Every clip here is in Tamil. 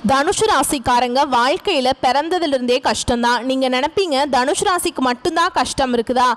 தனுஷு ராசிக்காரங்க வாழ்க்கையில் பிறந்ததுலேருந்தே கஷ்டம்தான். நீங்கள் நினைப்பீங்க தனுஷு ராசிக்கு மட்டும்தான் கஷ்டம் இருக்குதா,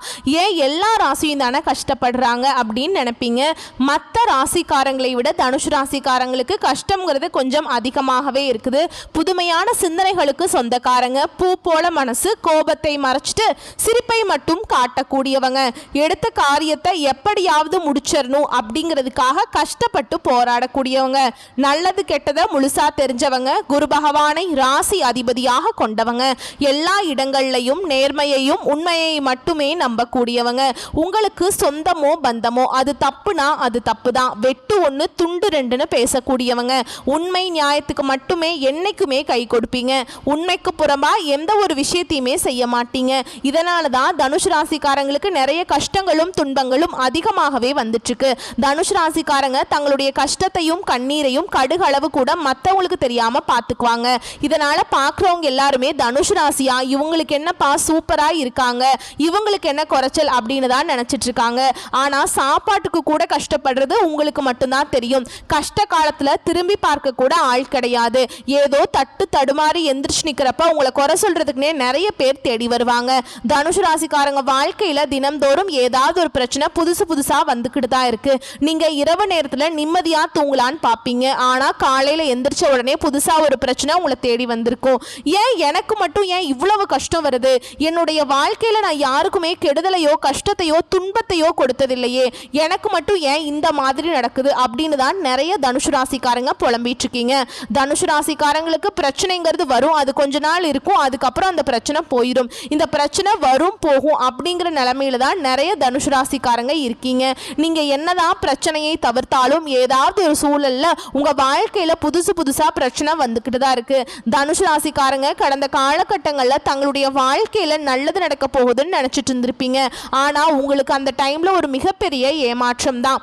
ஏன் எல்லா ராசியும் தானே கஷ்டப்படுறாங்க அப்படின்னு நினைப்பீங்க. மற்ற ராசிக்காரங்களை விட தனுஷு ராசிக்காரங்களுக்கு கஷ்டங்கிறது கொஞ்சம் அதிகமாகவே இருக்குது. புதுமையான சிந்தனைகளுக்கு சொந்தக்காரங்க, பூ போல மனசு, கோபத்தை மறைச்சிட்டு சிரிப்பை மட்டும் காட்டக்கூடியவங்க, எடுத்த காரியத்தை எப்படியாவது முடிச்சிடணும் அப்படிங்கிறதுக்காக கஷ்டப்பட்டு போராடக்கூடியவங்க, நல்லது கெட்டதை முழுசா தெரிஞ்சவங்க, குரு பகவானை ராசி அதிபதியாக கொண்டவங்க, எல்லா இடங்கள்லையும் நேர்மையையும் உண்மையை மட்டுமே நம்பக்கூடியவங்க. உங்களுக்கு சொந்தமோ பந்தமோ அது தப்புனா அது தப்பு தான், வெட்டு ஒன்று துண்டு ரெண்டுன்னு பேசக்கூடியவங்க, உண்மை நியாயத்துக்கு மட்டுமே என்னைக்குமே கை கொடுப்பீங்க, உண்மைக்கு புறம்பா எந்த ஒரு விஷயத்தையுமே செய்ய மாட்டீங்க. இதனால தான் தனுஷ் ராசிக்காரங்களுக்கு நிறைய கஷ்டங்களும் துன்பங்களும் அதிகமாகவே வந்துட்டு இருக்கு. தனுஷ் ராசிக்காரங்க தங்களுடைய கஷ்டத்தையும் கண்ணீரையும் கடுகளவு கூட மற்றவங்களுக்கு தெரியாம பார்த்துக்குவாங்க. இதனால பார்க்குறவங்க எல்லாருமே தனுஷ் ராசியா இவங்களுக்கு என்னப்பா சூப்பரா இருக்காங்க, இவங்களுக்கு என்ன குறைச்சல் அப்படின்னு தான் நினைச்சிட்டு இருக்காங்க. ஆனா சாப்பாட்டுக்கு கூட கஷ்டப்படுறது உங்களுக்கு மட்டும்தான் தெரியும். கஷ்ட காலத்துல திரும்பி பார்க்க கூட ஆள் கிடையாது. ஏதோ தட்டு தடுமாறி எந்திரிச்சு நிக்கிறப்ப உங்களை குறை சொல்றதுக்குனே நிறைய பேர் தேடி வருவாங்க. தனுஷ் ராசிக்காரங்க வாழ்க்கையில தினம்தோறும் ஏதாவது ஒரு பிரச்சனை புதுசு புதுசா வந்துக்கிட்டு தான் இருக்கு. நீங்க இரவு நேரத்துல நிம்மதியா தூங்கலான்னு பார்ப்பீங்க, ஆனா காலையில எந்திரிச்ச உடனே புதுசா ஒரு பிரச்சனை உங்களை தேடி வந்திருக்கும். ஏன் எனக்கு மட்டும் ஏன் இவ்வளவு கஷ்டம் வருது, என்னுடைய வாழ்க்கையில நான் யாருக்குமே கெடுதலையோ கஷ்டத்தையோ துன்பத்தையோ கொடுத்ததில்லையே, எனக்கு மட்டும் ஏன் இந்த மாதிரி நடக்குது அப்படின்னு தான் நிறைய தனுஷ் ராசிக்காரங்க புலம்பிட்டு இருக்கீங்க. தனுஷ் ராசிக்காரங்களுக்கு பிரச்சனைங்கிறது வரும், அது கொஞ்ச நாள் இருக்கும், அதுக்கப்புறம் அந்த பிரச்சனை போயிடும். இந்த பிரச்சனை வரும் போகும் அப்படிங்கிற நிலைமையில தான் நிறைய தனுஷ் ராசிக்காரங்க இருக்கீங்க. நீங்க என்னதான் பிரச்சனையை தவிர்த்தாலும் ஏதாவது ஒரு சூழல்ல உங்க வாழ்க்கையில புதுசு புதுசா பிரச்சனை வந்துக்கிட்டு தான் இருக்கு. தனுஷ் ராசிக்காரங்க கடந்த காலகட்டங்களில் தங்களுடைய வாழ்க்கையில நல்லது நடக்க போகுதுன்னு நினைச்சிட்டு இருந்திருப்பீங்க. ஆனா உங்களுக்கு அந்த டைம்ல ஒரு மிகப்பெரிய ஏமாற்றம் தான்.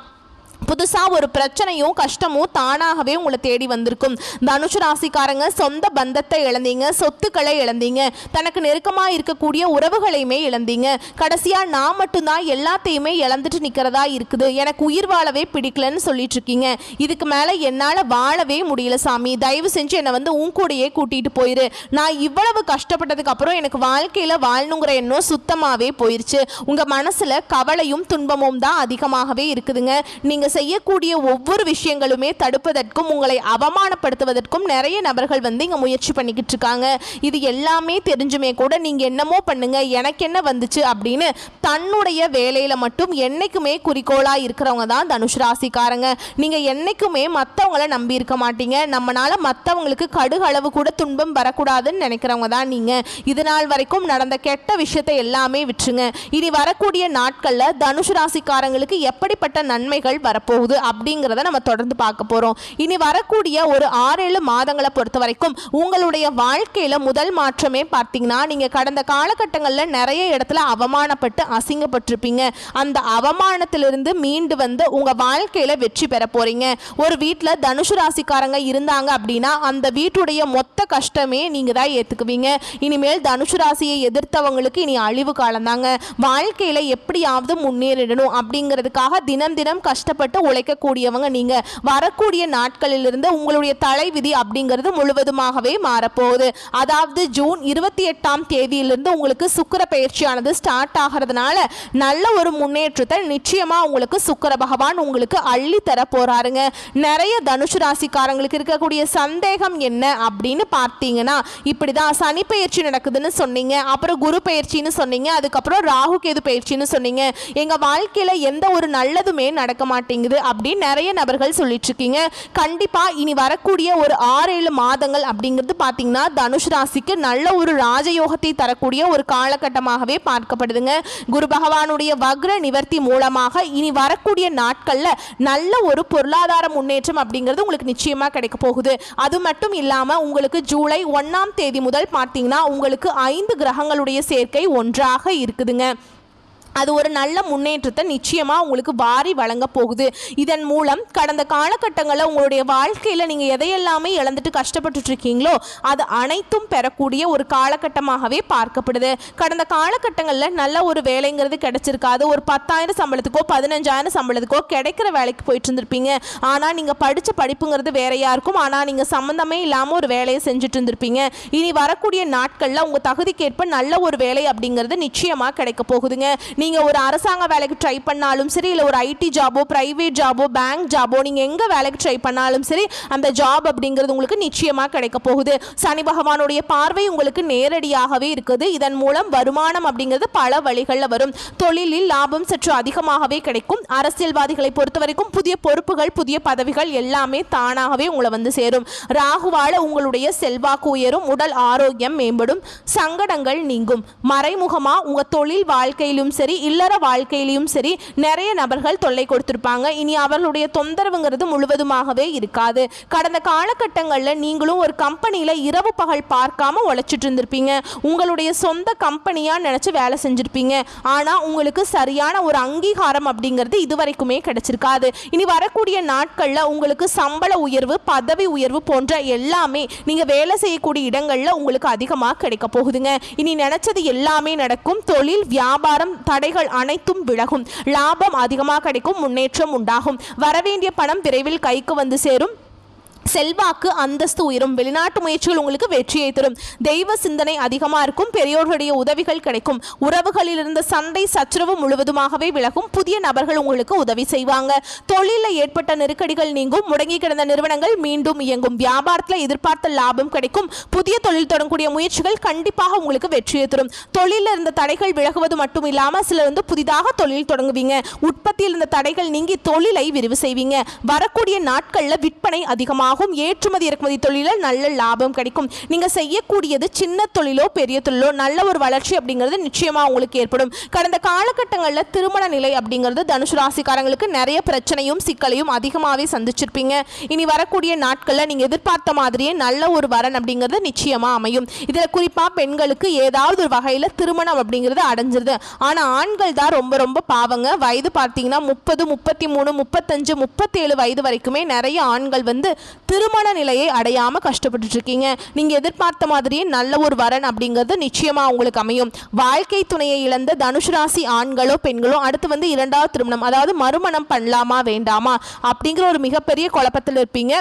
புதுசாக ஒரு பிரச்சனையும் கஷ்டமும் தானாகவே உங்களை தேடி வந்திருக்கும். தனுஷ் ராசிக்காரங்க சொந்த பந்தத்தை இழந்தீங்க, சொத்துக்களை இழந்தீங்க, தனக்கு நெருக்கமாக இருக்கக்கூடிய உறவுகளையுமே இழந்தீங்க. கடைசியாக நான் மட்டும்தான் எல்லாத்தையுமே இழந்துட்டு நிற்கிறதா இருக்குது, எனக்கு உயிர் வாழவே பிடிக்கலன்னு சொல்லிட்டு இருக்கீங்க. இதுக்கு மேலே என்னால் வாழவே முடியல சாமி, தயவு செஞ்சு என்னை வந்து உன் கூடையே கூட்டிகிட்டு போயிரு. நான் இவ்வளவு கஷ்டப்பட்டதுக்கு அப்புறம் எனக்கு வாழ்க்கையில் வாழணுங்கிற எண்ணம் சுத்தமாகவே போயிடுச்சு. உங்கள் மனசில் கவலையும் துன்பமும் தான் அதிகமாகவே இருக்குதுங்க. நீங்கள் செய்யக்கூடிய ஒவ்வொரு விஷயங்களுமே தடுப்பதற்கும் உங்களை அவமானப்படுத்துவதற்கும் நிறைய நபர்கள் வந்து இங்க முயற்சி பண்ணிக்கிட்டு இருக்காங்க. இது எல்லாமே தெரிஞ்சுமே கூட நீங்க என்னமோ பண்ணுங்க, எனக்கு என்ன வந்துச்சு அப்படின்னு தன்னுடைய வேலையில மட்டும் என்னைக்குமே குறிக்கோளா இருக்கிறவங்க தான் தனுஷ் ராசிக்காரங்க. நீங்க என்னைக்குமே மற்றவங்கள நம்பி இருக்க மாட்டீங்க. நம்மளால மற்றவங்களுக்கு கடுகளவு கூட துன்பம் வரக்கூடாதுன்னு நினைக்கிறவங்க தான் நீங்க. இது நாள் வரைக்கும் நடந்த கெட்ட விஷயத்தை எல்லாமே விட்டுருங்க. இனி வரக்கூடிய நாட்கள்ல தனுஷ் ராசிக்காரங்களுக்கு எப்படிப்பட்ட நன்மைகள் வர போகுது அப்படிங்கிறத நம்ம தொடர்ந்து பார்க்க போறோம். இனி வரக்கூடிய ஒரு 6-7 மாதங்களை பொறுத்த வரைக்கும் உங்களுடைய வாழ்க்கையில முதல் மாற்றமே பார்த்தீங்கன்னா, நீங்க கடந்த காலகட்டங்களில் நிறைய இடத்துல அவமானப்பட்டு அசிங்கப்பட்டிருப்பீங்க. அந்த அவமானத்திலிருந்து மீண்டு வந்து உங்க வாழ்க்கையில வெற்றி பெற போறீங்க. ஒரு வீட்டில் தனுஷு ராசிக்காரங்க இருந்தாங்க அப்படின்னா அந்த வீட்டுடைய மொத்த கஷ்டமே நீங்க தான் ஏத்துக்குவீங்க. இனிமேல் தனுஷு ராசியை எதிர்த்தவங்களுக்கு இனி அழிவு காலம்தாங்க. வாழ்க்கையில எப்படியாவது முன்னேறிடணும் அப்படிங்கிறதுக்காக தினம் தினம் கஷ்டப்பட்டு உழைக்கக்கூடியவங்க நீங்க. வரக்கூடிய நாட்களிலிருந்து உங்களுடைய தலைவிதி அப்படிங்கிறது முழுவதுமாகவே மாறப்போகுது. அதாவது ஜூன் 28ஆம் தேதியிலிருந்து உங்களுக்கு சுக்கிர பயிற்சியானது ஸ்டார்ட் ஆகிறதுனால நல்ல ஒரு முன்னேற்றத்தை நிச்சயமா உங்களுக்கு சுக்கிர பகவான் உங்களுக்கு அள்ளி தர போறாருங்க. நிறைய தனுஷு ராசிக்காரங்களுக்கு இருக்கக்கூடிய சந்தேகம் என்ன அப்படின்னு பார்த்தீங்கன்னா, இப்படிதான் சனி பயிற்சி நடக்குதுன்னு சொன்னீங்க, அப்புறம் குரு பயிற்சின்னு சொன்னீங்க, அதுக்கப்புறம் ராகு கேது பயிற்சின்னு சொன்னீங்க, எங்க வாழ்க்கையில எந்த ஒரு நல்லதுமே நடக்க மாட்டேங்குது அப்படின்னு நிறைய நபர்கள் சொல்லிட்டு இருக்கீங்க. கண்டிப்பா இனி வரக்கூடிய ஒரு 6-7 மாதங்கள் அப்படிங்கிறது பார்த்தீங்கன்னா தனுஷ் ராசிக்கு நல்ல ஒரு ராஜயோகத்தை தரக்கூடிய ஒரு காலகட்டமாகவே பார்க்கப்படுதுங்க. குரு பகவானுடைய வக்ர நிவர்த்தி மூலமாக இனி வரக்கூடிய நாட்கள்ல நல்ல ஒரு பொருளாதார முன்னேற்றம் அப்படிங்கிறது உங்களுக்கு நிச்சயமா கிடைக்க போகுது. அது மட்டும் இல்லாம உங்களுக்கு ஜூலை 1ஆம் தேதி முதல் பார்த்தீங்கன்னா உங்களுக்கு 5 கிரகங்களுடைய சேர்க்கை ஒன்றாக இருக்குதுங்க. அது ஒரு நல்ல முன்னேற்றத்தை நிச்சயமாக உங்களுக்கு வாரி வழங்க போகுது. இதன் மூலம் கடந்த காலகட்டங்களில் உங்களுடைய வாழ்க்கையில் நீங்கள் எதையெல்லாமே இழந்துட்டு கஷ்டப்பட்டுட்டு இருக்கீங்களோ அது அனைத்தும் பெறக்கூடிய ஒரு காலகட்டமாகவே பார்க்கப்படுது. கடந்த காலகட்டங்களில் நல்ல ஒரு வேலைங்கிறது கிடைச்சிருக்காது. ஒரு 10,000 சம்பளத்துக்கோ 15,000 சம்பளத்துக்கோ கிடைக்கிற வேலைக்கு போயிட்டு இருந்திருப்பீங்க. ஆனால் நீங்கள் படித்த படிப்புங்கிறது வேறையாக இருக்கும். ஆனால் நீங்கள் சம்மந்தமே இல்லாமல் ஒரு வேலையை செஞ்சுட்டு இருந்திருப்பீங்க. இனி வரக்கூடிய நாட்களில் உங்கள் தகுதிக்கேற்ப நல்ல ஒரு வேலை அப்படிங்கிறது நிச்சயமாக கிடைக்க போகுதுங்க. நீங்கள் ஒரு அரசாங்க வேலைக்கு ட்ரை பண்ணாலும் சரி, இல்லை ஒரு ஐடி ஜாபோ, பிரைவேட் ஜாபோ, பேங்க் ஜாபோ, நீங்கள் எங்கே வேலைக்கு ட்ரை பண்ணாலும் சரி அந்த ஜாப் அப்படிங்கிறது உங்களுக்கு நிச்சயமாக கிடைக்க போகுது. சனி பகவானுடைய பார்வை உங்களுக்கு நேரடியாகவே இருக்குது. இதன் மூலம் வருமானம் அப்படிங்கிறது பல வழிகளில் வரும். தொழிலில் லாபம் சற்று அதிகமாகவே கிடைக்கும். அரசியல்வாதிகளை பொறுத்த வரைக்கும் புதிய பொறுப்புகள், புதிய பதவிகள் எல்லாமே தானாகவே உங்களை வந்து சேரும். ராகுவால உங்களுடைய செல்வாக்கு உயரும். உடல் ஆரோக்கியம் மேம்படும். சங்கடங்கள் நீங்கும். மறைமுகமாக உங்கள் தொழில் வாழ்க்கையிலும் சரி, இல்லற வாழ்க்கையிலும் சரி நிறைய நபர்கள் தொல்லை கொடுத்திருப்பாங்க. இனி அவர்களுடைய தொந்தரவுங்கிறது முழுவதுமாகவே இருக்காது. கடந்த காலகட்டங்களில் நீங்களும் ஒரு கம்பெனியில் இரவு பகல் பார்க்காம உழைச்சிட்டு இருந்திருப்பீங்க. உங்களுடைய சொந்த கம்பெனியாக நினச்சி வேலை செஞ்சுருப்பீங்க. ஆனால் உங்களுக்கு சரியான ஒரு அங்கீகாரம் அப்படிங்கிறது இதுவரைக்குமே கிடைச்சிருக்காது. இனி வரக்கூடிய நாட்களில் உங்களுக்கு சம்பள உயர்வு, பதவி உயர்வு போன்ற எல்லாமே நீங்கள் வேலை செய்யக்கூடிய இடங்களில் உங்களுக்கு அதிகமாக கிடைக்க போகுதுங்க. இனி நினைச்சது எல்லாமே நடக்கும். தொழில் வியாபாரம் தடைகள் அனைத்தும் விலகும். லாபம் அதிகமாக கிடைக்கும். முன்னேற்றம் உண்டாகும். வரவேண்டிய பணம் விரைவில் கைக்கு வந்து சேரும். செல்வாக்கு அந்தஸ்து உயரும். வெளிநாட்டு முயற்சிகள் உங்களுக்கு வெற்றியை தரும். தெய்வ சிந்தனை அதிகமாக இருக்கும். பெரியோர்களுடைய உதவிகள் கிடைக்கும். உறவுகளில் இருந்த சண்டை சச்சரவு முழுவதுமாகவே விலகும். புதிய நபர்கள் உங்களுக்கு உதவி செய்வாங்க. தொழிலில் ஏற்பட்ட நெருக்கடிகள் நீங்கும். முடங்கி கிடந்த நிறுவனங்கள் மீண்டும் இயங்கும். வியாபாரத்தில் எதிர்பார்த்த லாபம் கிடைக்கும். புதிய தொழில் தொடங்கக்கூடிய முயற்சிகள் கண்டிப்பாக உங்களுக்கு வெற்றியை தரும். தொழிலில் இருந்த தடைகள் விலகுவது மட்டும் இல்லாமல் சிலர் வந்து புதிதாக தொழில் தொடங்குவீங்க. உற்பத்தியில் இருந்த தடைகள் நீங்கி தொழிலை விரிவு செய்வீங்க. வரக்கூடிய நாட்களில் விற்பனை அதிகமாகும். ஏற்றுமதி இறக்குமதி தொழிலில் நல்ல லாபம் கிடைக்கும். நீங்க செய்யக்கூடியது சின்ன தொழிலோ பெரிய தொழிலோ நல்ல ஒரு வளர்ச்சி அப்படிங்கிறது நிச்சயமா உங்களுக்கு ஏற்படும். கடந்த காலகட்டங்களில் திருமண நிலை அப்படிங்கிறது தனுசு ராசிக்காரங்களுக்கு நிறைய பிரச்சனையும் சிக்கலையும் அதிகமாகவே சந்திச்சிருப்பீங்க. இனி வரக்கூடிய நாட்களில் நீங்க எதிர்பார்த்த மாதிரியே நல்ல ஒரு வரன் அப்படிங்கிறது நிச்சயமா அமையும். இதில் குறிப்பா பெண்களுக்கு ஏதாவது ஒரு வகையில் திருமணம் அப்படிங்கிறது அடைஞ்சிருது. ஆனா ஆண்கள் தான் ரொம்ப ரொம்ப பாவங்க. வயது பார்த்தீங்கன்னா 30, 33, 35, 37 வயது வரைக்குமே நிறைய ஆண்கள் வந்து திருமண நிலையை அடையாம கஷ்டப்பட்டு இருக்கீங்க. நீங்க எதிர்பார்த்த மாதிரியே நல்ல ஒரு வரன் அப்படிங்கிறது நிச்சயமா உங்களுக்கு அமையும். வாழ்க்கை துணையை இழந்த தனுசு ராசி ஆண்களோ பெண்களோ அடுத்து வந்து 2வது திருமணம், அதாவது மறுமணம் பண்ணலாமா வேண்டாமா அப்படிங்கிற ஒரு மிகப்பெரிய குழப்பத்தில் இருப்பீங்க.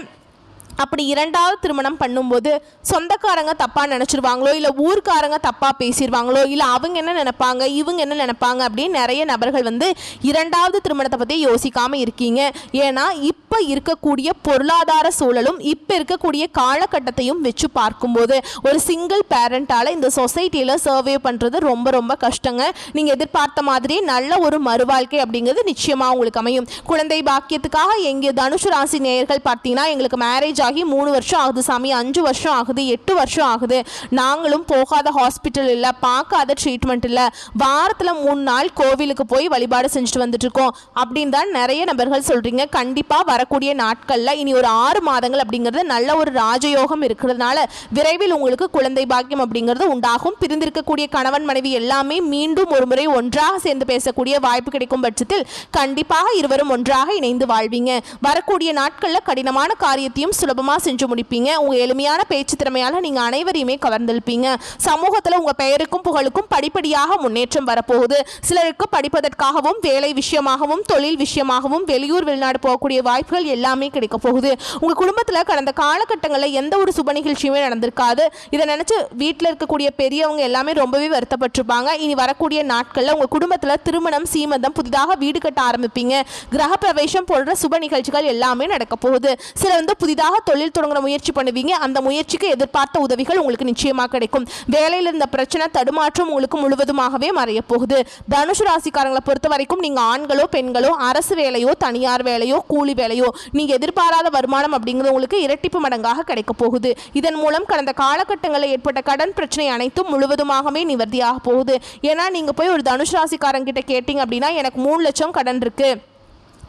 அப்படி 2வது திருமணம் பண்ணும்போது சொந்தக்காரங்க தப்பாக நினச்சிருவாங்களோ, இல்லை ஊர்க்காரங்க தப்பாக பேசிடுவாங்களோ, இல்லை அவங்க என்ன நினைப்பாங்க இவங்க என்ன நினைப்பாங்க அப்படின்னு நிறைய நபர்கள் வந்து 2வது திருமணத்தை பற்றி யோசிக்காமல் இருக்கீங்க. ஏன்னா இப்போ இருக்கக்கூடிய பொருளாதார சூழலும் இப்போ இருக்கக்கூடிய காலகட்டத்தையும் வச்சு பார்க்கும்போது ஒரு சிங்கிள் பேரண்டால் இந்த சொசைட்டியில் சர்வே பண்ணுறது ரொம்ப ரொம்ப கஷ்டங்க. நீங்கள் எதிர்பார்த்த மாதிரி நல்ல ஒரு மறுவாழ்க்கை அப்படிங்கிறது நிச்சயமாக உங்களுக்கு அமையும். குழந்தை பாக்கியத்துக்காக எங்கே தனுசு ராசி நேயர்கள் பார்த்தீங்கன்னா எங்களுக்கு மேரேஜ் ஆகி 3 வருஷம் ஆகுது சாமி, 5 வருஷம் ஆகுது, 8 வருஷம் ஆகுது, நாங்களும் போகாத ஹாஸ்பிட்டல் இல்லை, பார்க்காத ட்ரீட்மெண்ட் இல்லை, வாரத்தில் 3 நாள் கோவிலுக்கு போய் வழிபாடு செஞ்சுட்டு வந்துட்டு இருக்கோம் அப்படின்னு தான் நிறைய நபர்கள் சொல்கிறீங்க. கண்டிப்பாக வரக்கூடிய நாட்களில் இனி ஒரு 6 மாதங்கள் அப்படிங்கிறது நல்ல ஒரு ராஜயோகம் இருக்கிறதுனால விரைவில் உங்களுக்கு குழந்தை பாக்கியம் அப்படிங்கிறது உண்டாகும். பிரிந்திருக்கக்கூடிய கணவன் மனைவி எல்லாமே மீண்டும் ஒரு முறை ஒன்றாக சேர்ந்து பேசக்கூடிய வாய்ப்பு கிடைக்கும் பட்சத்தில் கண்டிப்பாக இருவரும் ஒன்றாக இணைந்து வாழ்வீங்க. வரக்கூடிய நாட்களில் கடினமான காரியத்தையும் சுலபமாக செஞ்சு முடிப்பீங்க. உங்க எளிமையான பேச்சு திறமையால நீங்க அனைவரையுமே கவர்ந்திருப்பீங்க. சமூகத்தில் உங்க பெயருக்கும் புகழுக்கும் படிப்படியாக முன்னேற்றம் வரப்போகுது. சிலருக்கு படிப்பதற்காகவும் வேலை விஷயமாகவும் தொழில் விஷயமாகவும் வெளியூர் வெளிநாடு போகக்கூடிய வாய்ப்புகள் எல்லாமே கிடைக்க போகுது. உங்க குடும்பத்தில் கடந்த காலகட்டங்களில் எந்த ஒரு சுப நிகழ்ச்சியுமே நடந்திருக்காது. இதை நினைச்சு வீட்டில் இருக்கக்கூடிய பெரியவங்க எல்லாமே ரொம்பவே வருத்தப்பட்டிருப்பாங்க. இனி வரக்கூடிய நாட்களில் உங்க குடும்பத்தில் திருமணம், சீமந்தம், புதிதாக வீடு கட்ட ஆரம்பிப்பீங்க. கிரக பிரவேசம் போன்ற சுப நிகழ்ச்சிகள் எல்லாமே நடக்க போகுது. சிலர் வந்து புதிதாக தொழில் தொடங்குற முயற்சி பண்ணுவீங்க. அந்த முயற்சிக்கு எதிர்பார்த்த உதவிகள் உங்களுக்கு நிச்சயமாக கிடைக்கும். வேலையில் இருந்த பிரச்சனை தடுமாற்றம் உங்களுக்கு முழுவதுமாகவே மறைய போகுது. தனுசு ராசிக்காரங்களை பொறுத்த வரைக்கும் நீங்க ஆண்களோ பெண்களோ அரசு வேலையோ தனியார் வேலையோ கூலி வேலையோ நீங்க எதிர்பாராத வருமானம் அப்படிங்கிறது உங்களுக்கு இரட்டிப்பு மடங்காக கிடைக்க போகுது. இதன் மூலம் கடந்த காலகட்டங்களில் ஏற்பட்ட கடன் பிரச்சனை அனைத்தும் முழுவதுமாகவே நிவர்த்தியாக போகுது. ஏன்னா நீங்க போய் ஒரு தனுசு ராசிக்காரங்கிட்ட கேட்டீங்க அப்படின்னா எனக்கு 3 லட்சம் கடன் இருக்கு,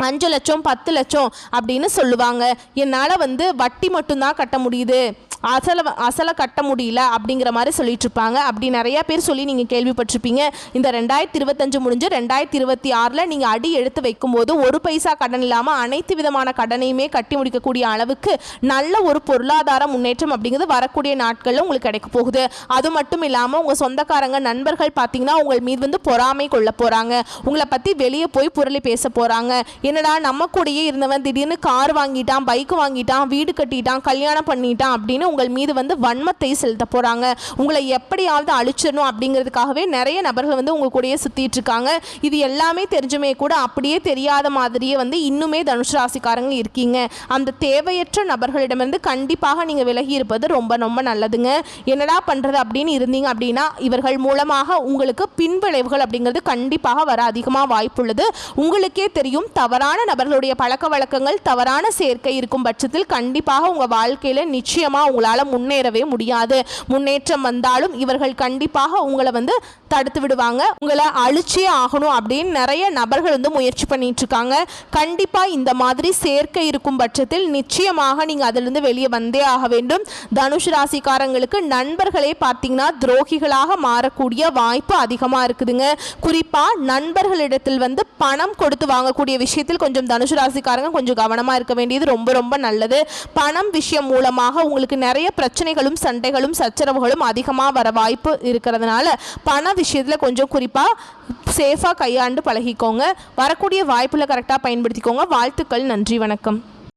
5 லட்சம் 10 லட்சம் அப்படின்னு சொல்லுவாங்க. என்னால் வந்து வட்டி மட்டும்தான் கட்ட முடியுது, அசலை கட்ட முடியல அப்படிங்கிற மாதிரி சொல்லிட்டு இருப்பாங்க. அப்படி நிறைய பேர் சொல்லி நீங்கள் கேள்விப்பட்டிருப்பீங்க. இந்த 2025 முடிஞ்சு 2026 நீங்கள் அடி எடுத்து வைக்கும்போது ஒரு பைசா கடன் இல்லாமல் அனைத்து விதமான கடனையுமே கட்டி முடிக்கக்கூடிய அளவுக்கு நல்ல ஒரு பொருளாதார முன்னேற்றம் அப்படிங்கிறது வரக்கூடிய நாட்களில் உங்களுக்கு கிடைக்க போகுது. அது மட்டும் இல்லாமல் உங்கள் சொந்தக்காரங்க நண்பர்கள் பார்த்தீங்கன்னா உங்கள் மீது வந்து பொறாமை கொள்ள போகிறாங்க. உங்களை பற்றி வெளியே போய் புரளி பேச போகிறாங்க. என்னடா நம்ம கூடயே இருந்தவன் திடீர்னு கார் வாங்கிட்டான், பைக் வாங்கிட்டான், வீடு கட்டிட்டான், கல்யாணம் பண்ணிட்டான் அப்படின்னு உங்கள் மீது வந்து வன்மத்தை செலுத்த போகிறாங்க. உங்களை எப்படியாவது அழிச்சிடணும் அப்படிங்கிறதுக்காகவே நிறைய நபர்கள் வந்து உங்கள் கூடயே சுற்றிட்டு இருக்காங்க. இது எல்லாமே தெரிஞ்சுமே கூட அப்படியே தெரியாத மாதிரியே வந்து இன்னுமே தனுசு ராசிக்காரங்க இருக்கீங்க. அந்த தேவையற்ற நபர்களிடமிருந்து கண்டிப்பாக நீங்கள் விலகி இருப்பது ரொம்ப ரொம்ப நல்லதுங்க. என்னடா பண்ணுறது அப்படின்னு இருந்தீங்க அப்படின்னா இவர்கள் மூலமாக உங்களுக்கு பின்விளைவுகள் அப்படிங்கிறது கண்டிப்பாக வர அதிகமாக வாய்ப்புள்ளது. உங்களுக்கே தெரியும், தவறான நபர்களுடைய பழக்க வழக்கங்கள், தவறான சேர்க்கை இருக்கும் பட்சத்தில் கண்டிப்பாக உங்கள் வாழ்க்கையில் நிச்சயமாக உங்களால் முன்னேறவே முடியாது. முன்னேற்றம் வந்தாலும் இவர்கள் கண்டிப்பாக உங்களை வந்து தடுத்து விடுவாங்க. உங்களை அழிச்சே ஆகணும் அப்படின்னு நிறைய நபர்கள் வந்து முயற்சி பண்ணிட்டு இருக்காங்க. கண்டிப்பாக இந்த மாதிரி சேர்க்கை இருக்கும் பட்சத்தில் நிச்சயமாக நீங்கள் அதிலிருந்து வெளியே வந்தே ஆக வேண்டும். தனுஷ் ராசிக்காரங்களுக்கு நண்பர்களே பார்த்தீங்கன்னா துரோகிகளாக மாறக்கூடிய வாய்ப்பு அதிகமாக இருக்குதுங்க. குறிப்பாக நண்பர்களிடத்தில் வந்து பணம் கொடுத்து வாங்கக்கூடிய விஷயத்தில் கொஞ்சம் தனுஷ் ராசிக்காரங்க கொஞ்சம் கவனமாக இருக்க வேண்டியது ரொம்ப ரொம்ப நல்லது. பணம் விஷயம் மூலமாக உங்களுக்கு நிறைய பிரச்சனைகளும் சண்டைகளும் சச்சரவுகளும் அதிகமாக வர வாய்ப்பு இருக்கிறதுனால பண விஷயத்தில் கொஞ்சம் குறிப்பாக சேஃபாக கையாண்டு பழகிக்கோங்க. வரக்கூடிய வாய்ப்புகளை கரெக்டாக பயன்படுத்திக்கோங்க. வாழ்த்துக்கள். நன்றி. வணக்கம்.